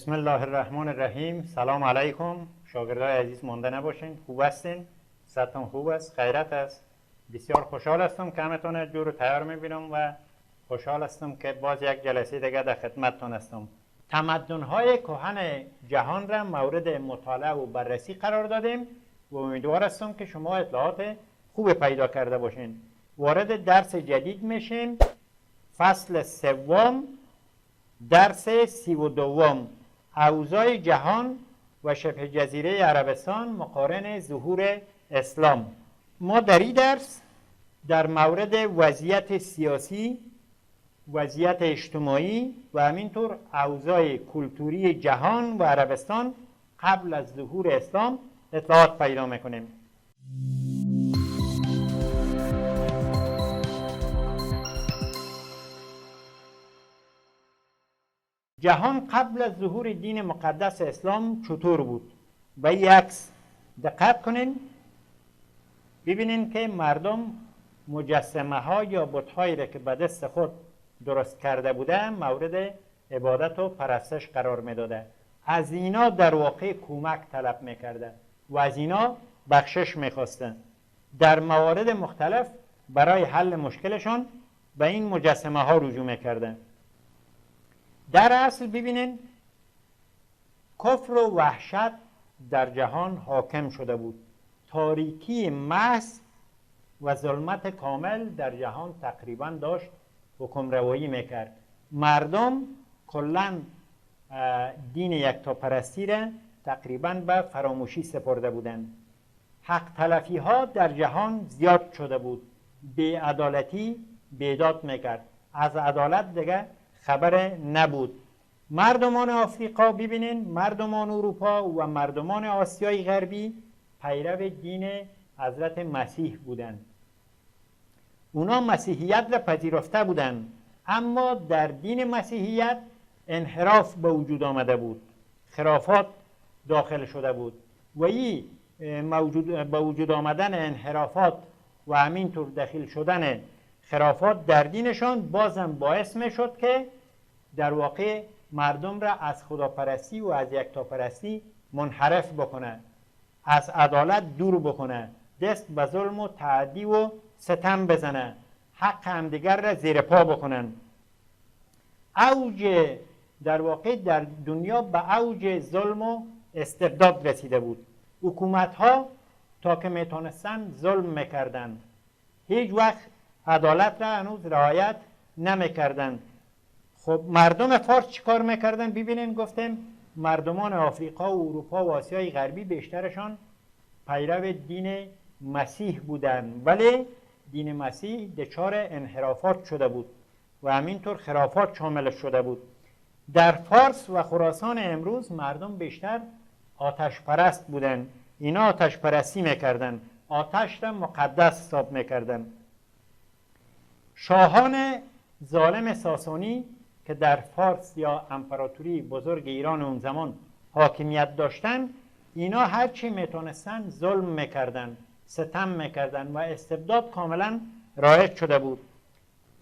بسم الله الرحمن الرحیم. سلام علیکم. شاگردای عزیز مانده نباشین. خوب هستین؟ صحتتون خوب است؟ خیرت است؟ بسیار خوشحال هستم که همتون جور تیار میبینم و خوشحال هستم که باز یک جلسه دیگه در خدمتتون هستم. تمدن‌های کهن جهان را مورد مطالعه و بررسی قرار دادیم و امیدوار هستم که شما اطلاعات خوب پیدا کرده باشین. وارد درس جدید میشیم. فصل سوم، درس 32، اوضاع جهان و شبه جزیره عربستان مقارن ظهور اسلام. ما در این درس در مورد وضعیت سیاسی، وضعیت اجتماعی و همینطور اوضاع کلتوری جهان و عربستان قبل از ظهور اسلام اطلاعات پیدا میکنیم. جهان قبل از ظهور دین مقدس اسلام چطور بود؟ به این عکس دقت کنین، ببینین که مردم مجسمه ها یا بت هایی را که به دست خود درست کرده بوده مورد عبادت و پرستش قرار میداده. از اینا در واقع کمک طلب میکرده و از اینا بخشش میخواسته. در موارد مختلف برای حل مشکلشان به این مجسمه ها رجوع میکرده. در اصل ببینین کفر و وحشت در جهان حاکم شده بود. تاریکی محض و ظلمت کامل در جهان تقریبا داشت حکمروایی میکرد. مردم کلا دین یکتاپرستی را تقریبا به فراموشی سپرده بودند. حق تلفی ها در جهان زیاد شده بود. بی‌عدالتی بیداد میکرد. از عدالت دیگه خبر نبود. مردمان آفریقا ببینین، مردمان اروپا و مردمان آسیای غربی پیرو دین حضرت مسیح بودند. اونا مسیحیت را پذیرفته بودند، اما در دین مسیحیت انحراف به وجود آمده بود، خرافات داخل شده بود و این به وجود آمدن انحرافات و همینطور داخل شدن خرافات در دینشان بازم باعث می شد که در واقع مردم را از خداپرستی و از یکتاپرستی منحرف بکنه، از عدالت دور بکنه، دست به ظلم و تعدی و ستم بزنه، حق همدیگر را زیر پا بکنن. اوج در واقع در دنیا به اوج ظلم و استبداد رسیده بود. حکومت ها تا که میتونستن ظلم میکردن، هیچ وقت عدالت را هنوز رعایت نمیکردن. خب مردم فارس چی کار میکردن؟ ببینین، گفتیم مردمان آفریقا و اروپا و آسیای غربی بیشترشان پیرو دین مسیح بودن، ولی دین مسیح دچار انحرافات شده بود و همینطور خرافات شامل شده بود. در فارس و خراسان امروز مردم بیشتر آتش پرست بودن. اینا آتش پرستی میکردن، آتش را مقدس حساب میکردن. شاهان ظالم ساسانی که در فارس یا امپراتوری بزرگ ایران اون زمان حاکمیت داشتن، اینا هرچی میتونستن ظلم میکردن، ستم میکردن و استبداد کاملا رایج شده بود.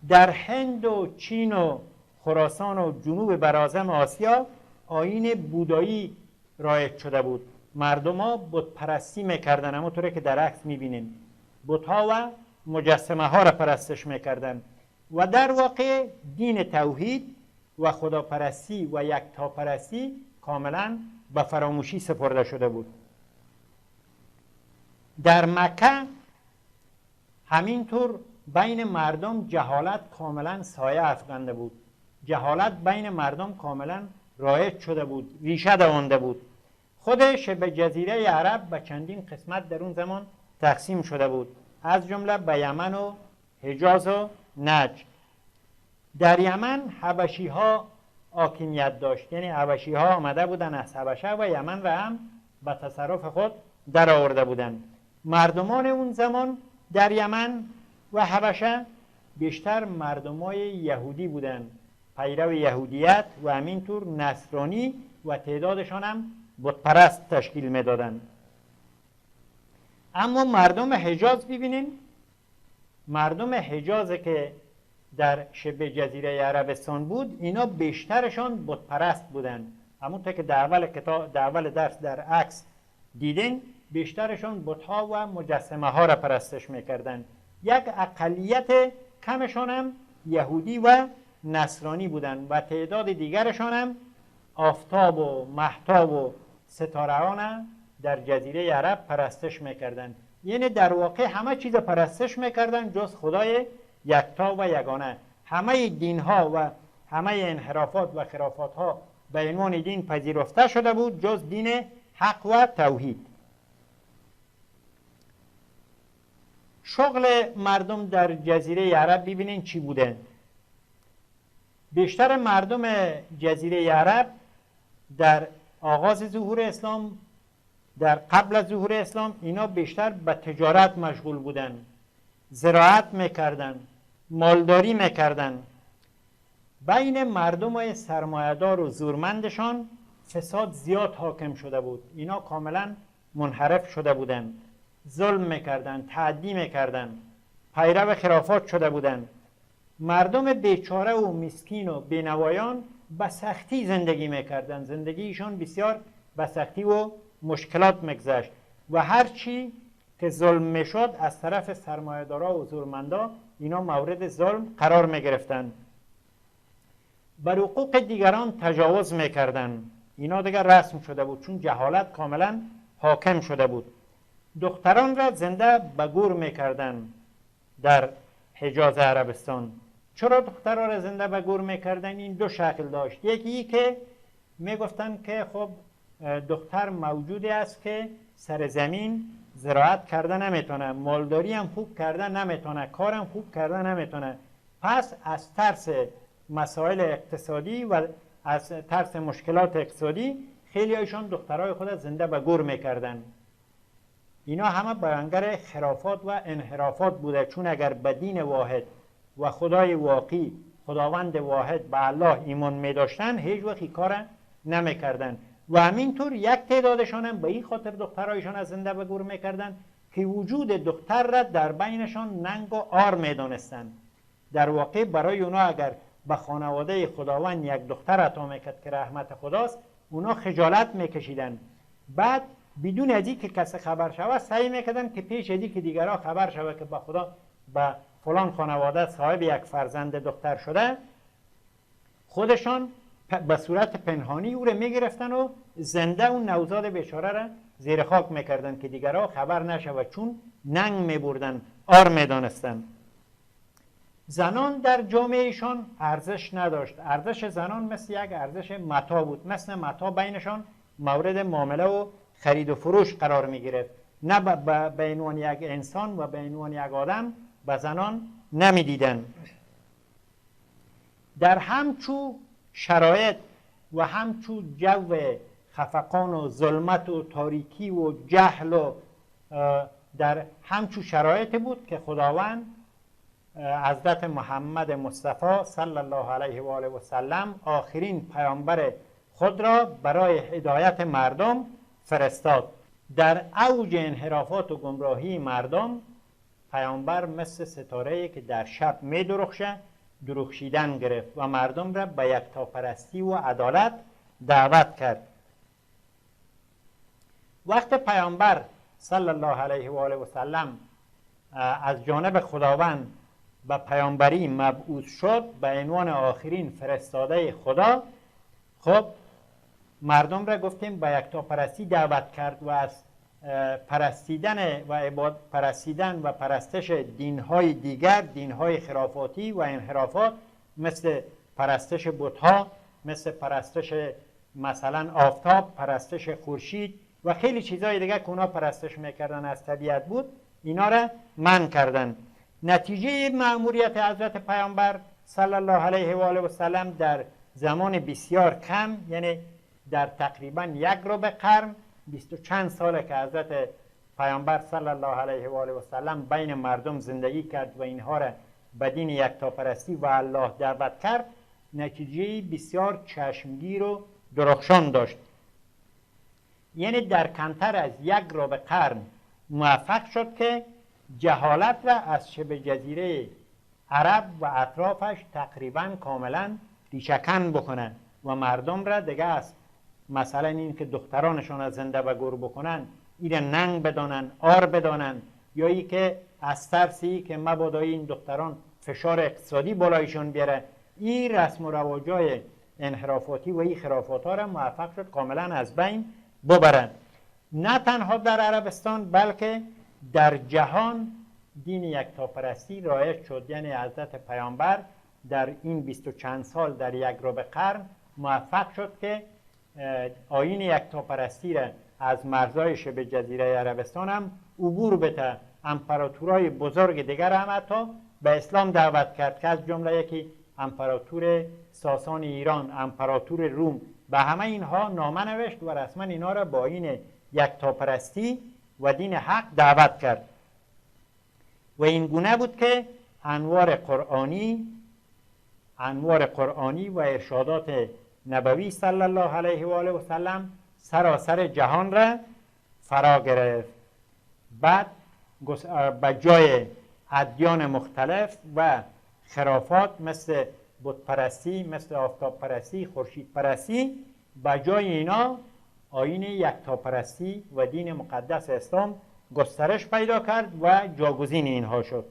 در هند و چین و خراسان و جنوب براعظم آسیا آیین بودایی رایج شده بود. مردم ها بت پرستی میکردن، همونطوری که در عکس میبینیم بت ها و مجسمه ها را پرستش میکردن و در واقع دین توحید و خداپرستی و یکتاپرستی کاملا به فراموشی سپرده شده بود. در مکه همینطور بین مردم جهالت کاملا سایه افکنده بود. جهالت بین مردم کاملا رایج شده بود، ریشه دوانده بود. خود شبه جزیره عرب به چندین قسمت در اون زمان تقسیم شده بود، از جمله به یمن و حجاز و نجد. در یمن حبشی ها حاکمیت داشت، یعنی حبشی ها آمده بودن از حبشه و یمن را هم به تصرف خود در آورده بودند. مردمان اون زمان در یمن و حبشه بیشتر مردمای یهودی بودند، پیرو یهودیت و همینطور نصرانی و تعدادشان هم بت پرست تشکیل میدادند. اما مردم حجاز ببینین، مردم حجاز که در شبه جزیره عربستان بود، اینا بیشترشان بت پرست بودند. همونطور که در اول درس در عکس دیدین، بیشترشون بت‌ها و مجسمه ها را پرستش میکردن. یک اقلیت کمشان هم یهودی و نصرانی بودن و تعداد دیگرشان هم آفتاب و مهتاب و ستاره‌ها در جزیره عرب پرستش میکردن. یعنی در واقع همه چیز پرستش میکردن جز خدای یکتا و یگانه. همه دین ها و همه انحرافات و خرافات ها به عنوان دین پذیرفته شده بود جز دین حق و توحید. شغل مردم در جزیره عرب ببینین چی بوده. بیشتر مردم جزیره عرب در آغاز ظهور اسلام، در قبل از ظهور اسلام، اینا بیشتر به تجارت مشغول بودن، زراعت میکردن، مالداری میکردن. بین مردم سرمایه‌دار و زورمندشان فساد زیاد حاکم شده بود. اینا کاملا منحرف شده بودن، ظلم میکردن، تعدی میکردن، پیرو خرافات شده بودن. مردم بیچاره و مسکین و بینوایان به سختی زندگی میکردن. زندگیشان بسیار به سختی و مشکلات میگذشت و هر چی که ظلم میشد از طرف سرمایه‌دارا و زورمندا، اینا مورد ظلم قرار میگرفتن. بر حقوق دیگران تجاوز میکردن. اینا دیگر رسم شده بود چون جهالت کاملا حاکم شده بود. دختران را زنده به گور میکردن در حجاز عربستان. چرا دختران را زنده به گور میکردن؟ این دو شکل داشت. یکی که میگفتن که خب دختر موجودی است که سر زمین زراعت کرده نمیتونه، مالداری هم خوب کرده نمیتونه، کارم خوب کرده نمیتونه، پس از ترس مسائل اقتصادی و از ترس مشکلات اقتصادی خیلی هایشان دخترای خود زنده به گور میکردن. اینا همه بیانگر خرافات و انحرافات بوده، چون اگر به دین واحد و خدای واقعی، خداوند واحد، به الله ایمان می داشتن، هیچ وقت کار نمیکردن. و همینطور یک تعدادشان هم به این خاطر دخترایشان از زنده به گور میکردن که وجود دختر را در بینشان ننگ و عار میدانستند. در واقع برای اونا اگر به خانواده خداوند یک دختر عطا میکرد که رحمت خداست، اونا خجالت میکشیدن. بعد بدون از اینکه کسی خبر شود سعی میکردن که پیش از اینکه دیگرها خبر شود که به خدا به فلان خانواده صاحب یک فرزند دختر شده، خودشان به صورت پنهانی او را میگرفتن و زنده اون نوزاد بیچاره را زیر خاک میکردن که دیگرها خبر نشود، چون ننگ میبردن، عار میدانستن. زنان در جامعهشان ارزش نداشت. ارزش زنان مثل یک ارزش متاع بود، مثل متاع بینشان مورد معامله و خرید و فروش قرار می گرفت. نه به عنوان یک انسان و به عنوان یک آدم به زنان نمی دیدن. در همچو شرایط و همچو جو خفقان و ظلمت و تاریکی و جهل و در همچو شرایط بود که خداوند حضرت محمد مصطفی صلی الله علیه و آله و سلم آخرین پیامبر خود را برای هدایت مردم فرستاد. در اوج انحرافات و گمراهی مردم، پیامبر مثل ستاره‌ای که در شب می درخشه درخشیدن گرفت و مردم را به یکتاپرستی و عدالت دعوت کرد. وقت پیامبر صلی الله علیه و آله و سلم از جانب خداوند به پیامبری مبعوث شد به عنوان آخرین فرستاده خدا، خب مردم را گفتیم به یکتاپرستی دعوت کرد و از پرستیدن و پرستش دینهای دیگر، دینهای خرافاتی و انحرافات، مثل پرستش بت‌ها، مثل پرستش مثلا آفتاب، پرستش خورشید و خیلی چیزهای دیگر که اونا پرستش میکردن از طبیعت بود، اینا را منع کردن. نتیجه مأموریت حضرت پیامبر صلی الله علیه و آله و سلم در زمان بسیار کم، یعنی در تقریبا 1 ربع قرن، 20 و چند ساله که حضرت پیامبر صلی الله علیه و آله و سلم بین مردم زندگی کرد و اینها را به دین یکتاپرستی و الله دعوت کرد، نتیجه بسیار چشمگیر و درخشان داشت. یعنی در کمتر از 1 ربع قرن موفق شد که جهالت را از شبه جزیره عرب و اطرافش تقریبا کاملا ریشه‌کن بکنه و مردم را دیگه از مثلا این که دخترانشان از زنده و گور بکنن، این ننگ بدانن، آر بدانن، یا ای که از ترسی که مبادا این دختران فشار اقتصادی بالایشون بیاره، این رسم و رواجای انحرافاتی و این خرافات ها را موفق شد کاملا از بین ببرن. نه تنها در عربستان بلکه در جهان دین یکتاپرستی رایج شد. یعنی حضرت پیامبر در این 20 و چند سال در یک ربع قرن موفق شد که آیین یکتاپرستی را از مرزهای شبه جزیره عربستان هم عبور بده. امپراتورای بزرگ دیگر هم حتی به اسلام دعوت کرد که از جمله یکی امپراتور ساسان ایران، امپراتور روم، به همه اینها نامه نوشت و رسما اینا را با آیین یکتاپرستی و دین حق دعوت کرد. و این گونه بود که انوار قرآنی و ارشادات نبوی صلی الله علیه و آله و سلم سراسر جهان را فرا گرفت. بعد به جای ادیان مختلف و خرافات مثل بت پرستی، مثل آفتاب پرستی، خورشید پرستی، به جای اینا آیین یکتاپرستی و دین مقدس اسلام گسترش پیدا کرد و جاگزین اینها شد.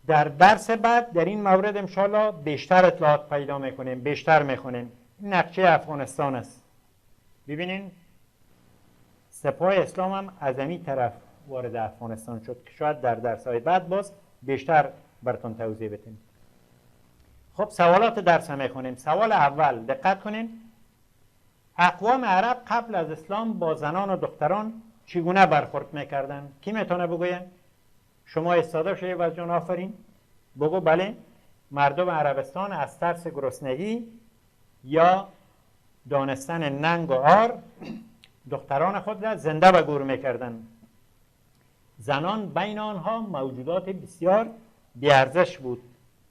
در درس بعد در این مورد انشاءالله بیشتر اطلاعات پیدا میکنیم، بیشتر میخونیم. این نقشه افغانستان است. ببینین سپاه اسلام هم از این طرف وارد افغانستان شد که شاید در درس‌های بعد باز بیشتر براتون توضیح بدیم. خب سوالات درس هم میخونیم. سوال اول دقت کنین. اقوام عرب قبل از اسلام با زنان و دختران چگونه برخورد میکردن؟ کی میتونه بگویه؟ شما استاده شده و از جان آفرین بگو. بله، مردم عربستان از ترس گرسنگی یا دانستن ننگ و عار دختران خود را زنده و گور میکردن. زنان بین آنها موجودات بسیار بیارزش بود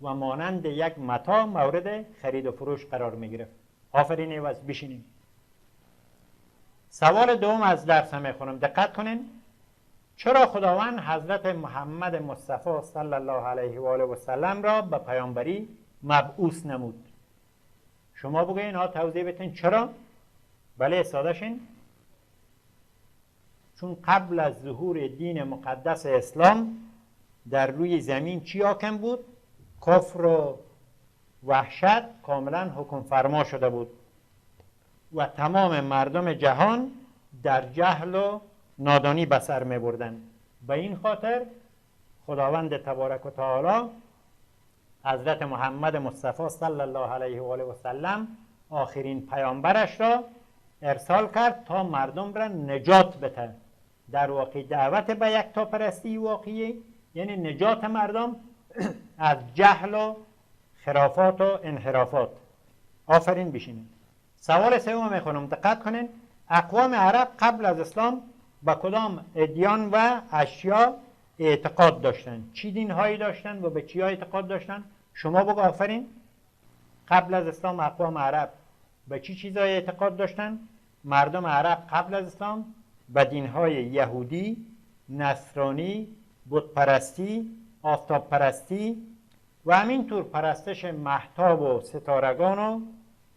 و مانند یک متاع مورد خرید و فروش قرار میگرفت. آفرین ایواز بشینیم. سوال دوم از درس هم میخونم، دقت کنین. چرا خداوند حضرت محمد مصطفی صلی الله علیه و آله و سلم را به پیامبری مبعوث نمود؟ شما بگوین ها توضیح بدین چرا؟ بله ساده شین. چون قبل از ظهور دین مقدس اسلام در روی زمین چی حاکم بود؟ کفر و وحشت کاملا حکم فرما شده بود و تمام مردم جهان در جهل و نادانی به سر می بردن. به این خاطر خداوند تبارک و تعالی حضرت محمد مصطفی صلی الله علیه و آله و سلم آخرین پیامبرش را ارسال کرد تا مردم را نجات بده. در واقع دعوت به یکتاپرستی واقعی یعنی نجات مردم از جهل و خرافات و انحرافات. آفرین بشینید. سوال سوم میخونم، دقت کنین. اقوام عرب قبل از اسلام به کدام ادیان و اشیا اعتقاد داشتند؟ چی دین هایی داشتند و به چی ها اعتقاد داشتند؟ شما بگو آفرین. قبل از اسلام اقوام عرب به چی چیزهای اعتقاد داشتند؟ مردم عرب قبل از اسلام به دین های یهودی، نصرانی، بت پرستی، آفتاب پرستی و همینطور پرستش مهتاب و ستارگان و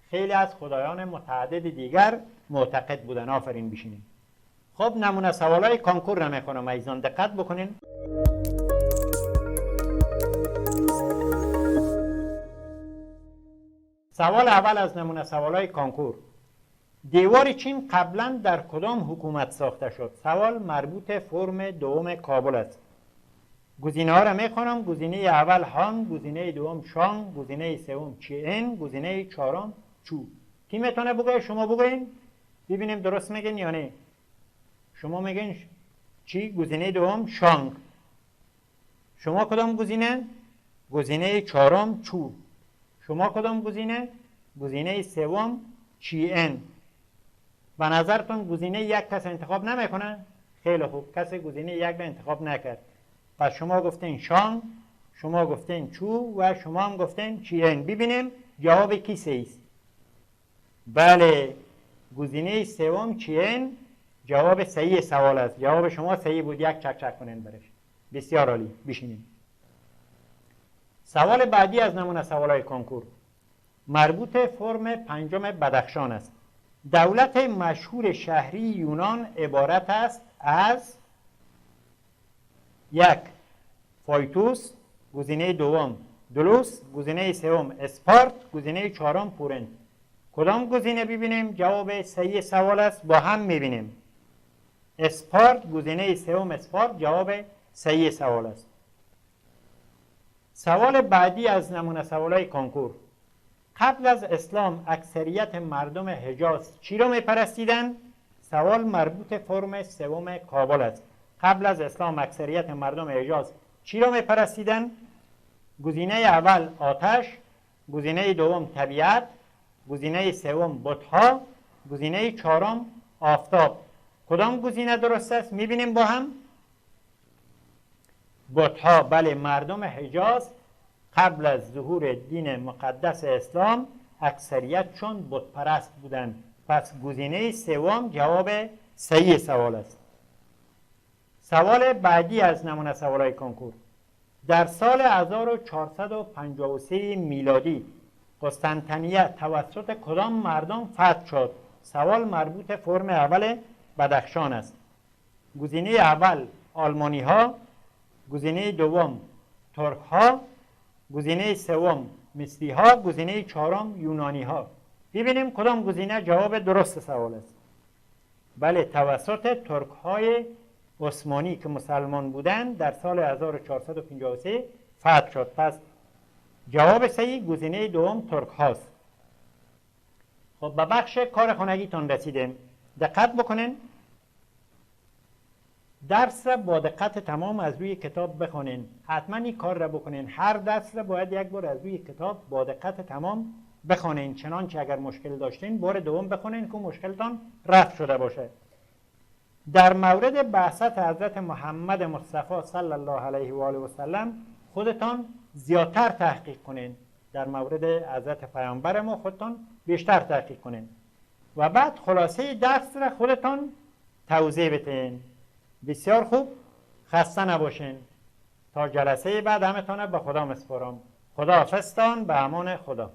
خیلی از خدایان متعدد دیگر معتقد بودن. آفرین بشینید. خب نمونه سوالای کانکور رو میخونم، ایزان دقت بکنین. سوال اول از نمونه سوالای کانکور. دیوار چین قبلا در کدام حکومت ساخته شد؟ سوال مربوط فرم دوم کابل است. گزینه ها را میخونم. گزینه اول هان، گزینه دوم شانگ، گزینه سوم چین، گزینه چهارم چو. کی میتونه بگه؟ شما بگین ببینیم درست میگین یا نه. شما میگین چی؟ گزینه دوم شانگ. شما کدام گزینه؟ گزینه چهارم چو. شما کدام گزینه؟ گزینه سوم چین. به نظرتون گزینه یک کس انتخاب نمیکنه؟ خیلی خوب، کسی گزینه یک را انتخاب نکرد. پس شما گفتین شانگ، شما گفتین چو و شما هم گفتین چین. ببینیم جواب کی صحیح است. بله، گزینه سوم چین جواب صحیح سوال است. جواب شما صحیح بود. یک چک چک کنین برش. بسیار عالی. بشینیم. سوال بعدی از نمونه سوالای کنکور مربوط فرم پنجم بدخشان است. دولت مشهور شهری یونان عبارت است از: یک، فایتوس، گزینه دوم دولوس، گزینه سوم اسپارت، گزینه چهارم کورنت. کدام گزینه ببینیم جواب صحیح سوال است؟ با هم میبینیم. اسپارت، گزینه سوم اسپارت جواب صحیح سوال است. سوال بعدی از نمونه سوالای کنکور: قبل از اسلام اکثریت مردم حجاز چی را میپرستیدند؟ سوال مربوط فرم سوم کابل است. قبل از اسلام اکثریت مردم حجاز چی را میپرستیدند؟ گزینه اول آتش، گزینه دوم طبیعت، گزینه سوم بت‌ها، گزینه چهارم آفتاب. کدام گزینه درست است؟ میبینیم با هم. بت‌ها. بله، مردم حجاز قبل از ظهور دین مقدس اسلام اکثریتشون بت پرست بودند. پس گزینه سوم جواب صحیح سوال است. سوال بعدی از نمونه سوالای کنکور: در سال 1453 میلادی قسطنطنیه توسط کدام مردم فتح شد؟ سوال مربوط فرم اول بدخشان است. گزینه اول آلمانی ها، گزینه دوم ترک ها، گزینه سوم مصری ها، گزینه چهارم یونانی ها. ببینیم کدام گزینه جواب درست سوال است. بله، توسط ترک های عثمانی که مسلمان بودند در سال 1453 فتح شد. پس جواب صحیح گزینه دوم ترک هاست. خب به بخش کار خانگیتان رسیدیم. دقت بکنین. درس را با دقت تمام از روی کتاب بخونین. حتما این کار را بکنین. هر درس را باید یک بار از روی کتاب با دقت تمام بخونین. چنانچه اگر مشکل داشتین بار دوم بخونین که مشکلتان رفع شده باشه. در مورد بعثت حضرت محمد مصطفی صلی الله علیه و آله و سلم خودتان زیادتر تحقیق کنین. در مورد حضرت پیامبر ما خودتان بیشتر تحقیق کنین و بعد خلاصه درس را خودتان توضیح بدین. بسیار خوب. خسته نباشین. تا جلسه بعد همتان به خدا مسپارم. خدا حافظتان. به امان خدا.